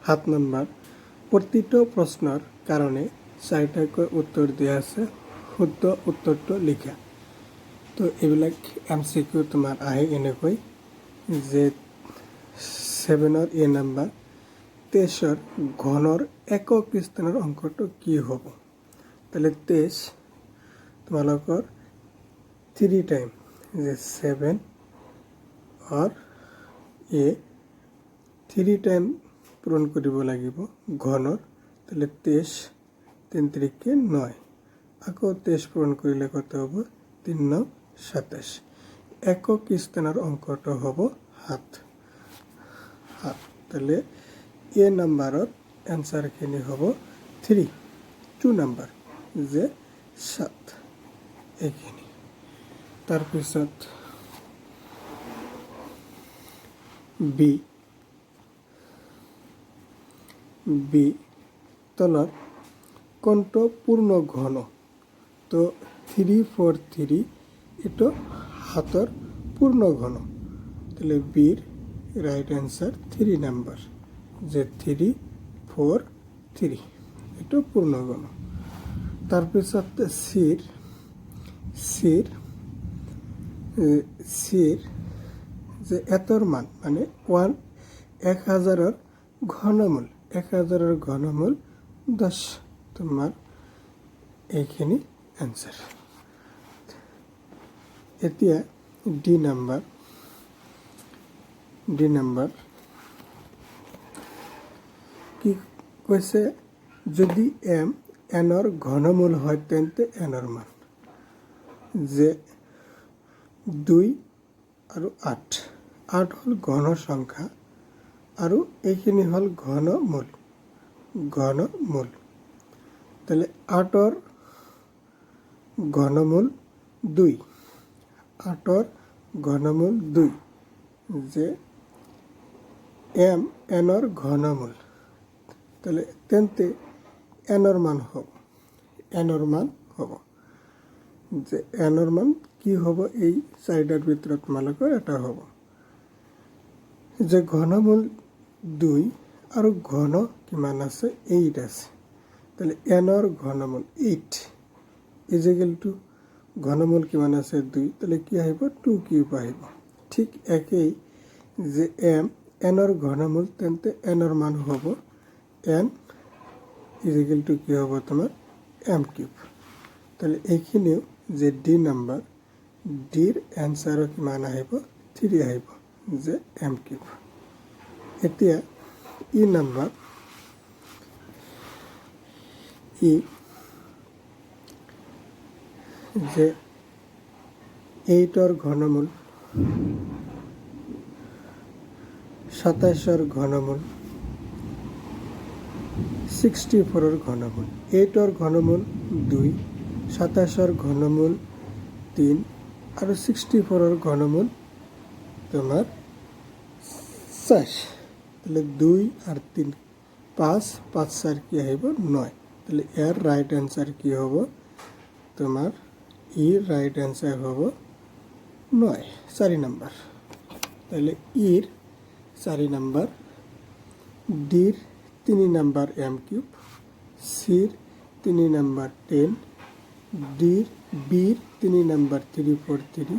7 number প্ৰতিটো প্ৰশ্নৰ কাৰণে 4টাকৈ উত্তৰ দিয়া আছে, শুদ্ধ উত্তৰটো লিখা। তো এইবিলাক MCQ তোমাৰ আহে এনেকৈ যে 7ৰ A নম্বৰ 23ৰ ঘনৰ একক স্থানৰ অংকটো কি হ'ব? তাহলে 23 তোমালোকৰ 3 টাইম যে 7 or A 3 টাইম পূৰণ কৰিব লাগিব ঘনৰ। তাহলে 23 3 3 9, আকৌ 23 পূৰণ কৰিলে কত হ'ব? 3 9 27। একক স্থানৰ অংকটো হ'ব 7। তাহলে A নম্বৰত এনসাৰখিনি হ'ব 3, 2 নম্বৰ যে 7 এইখিনি। তাৰপিছত বি তলত কোনটো পূৰ্ণ ঘন? তো 3 4 3 এটা 7ৰ পূৰ্ণ ঘন। তাহলে বিৰ রাইট অ্যান্সার 3 নাম্বার যে 3 4 3 এটা পূর্ণ ঘন। তারপিছত সির যে এতর মান মানে 1000-এর ঘনমূল, 1000-এর ঘনমূল 10 তোমার এইখিনি অ্যান্সার। এতিয়া ডি নাম্বার কি কৈছে? যদি m nৰ ঘনমূল হয় তেন্তে nৰ মান যে 2 আৰু 8 হ'ল ঘন সংখ্যা আৰু এইখিনি হ'ল ঘনমূল। তাহলে 8ৰ ঘনমূল 2, 8ৰ ঘনমূল 2 যে nৰ ঘনমূল। তাহলে তেন্তে nৰ মান হ'ব যে nৰ মান কি হ'ব? এই 4টাৰ ভিতৰত তোমালোকৰ এটা হ'ব যে ঘনমূল 2 আৰু ঘন কিমান আছে? 8 আছে। তাহলে nৰ ঘনমূল 8 ইজিক্যাল টু ঘনমূল কিমান আছে? 2, তাহলে কি আহিব? 2 কিউব আহিব। ঠিক একেই যে nৰ ঘনমূল তেন্তে nৰ মান হ'ব n ইজিক্যাল টু কি হ'ব তোমাৰ? m cube. তাহলে এইখিনিও যে ডি নাম্বাৰ, ডিৰ এনসাৰ কিমান আহিব? 3 আহিব যে m কিউব। এতিয়া ই নাম্বাৰ, যে 8ৰ ঘনমূল 27ৰ ঘনমূল 64ৰ ঘনমূল। 8ৰ ঘনমূল 2, 27ৰ ঘনমূল 3 আৰু 64ৰ ঘনমূল তোমার 4। তাহলে 2 আর 3 5, 5 4 কি আহিব? 9। তাহলে এর রাইট অ্যান্সার কি হ'ব? তোমার রাইট অ্যান্সার হ'ব 9, 4 নাম্বার। তাহলে ইর 4 নাম্বার, ডির 3 নাম্বার m কিউব, সির 3 নাম্বার 10, বির 3 নাম্বার 3 4 3,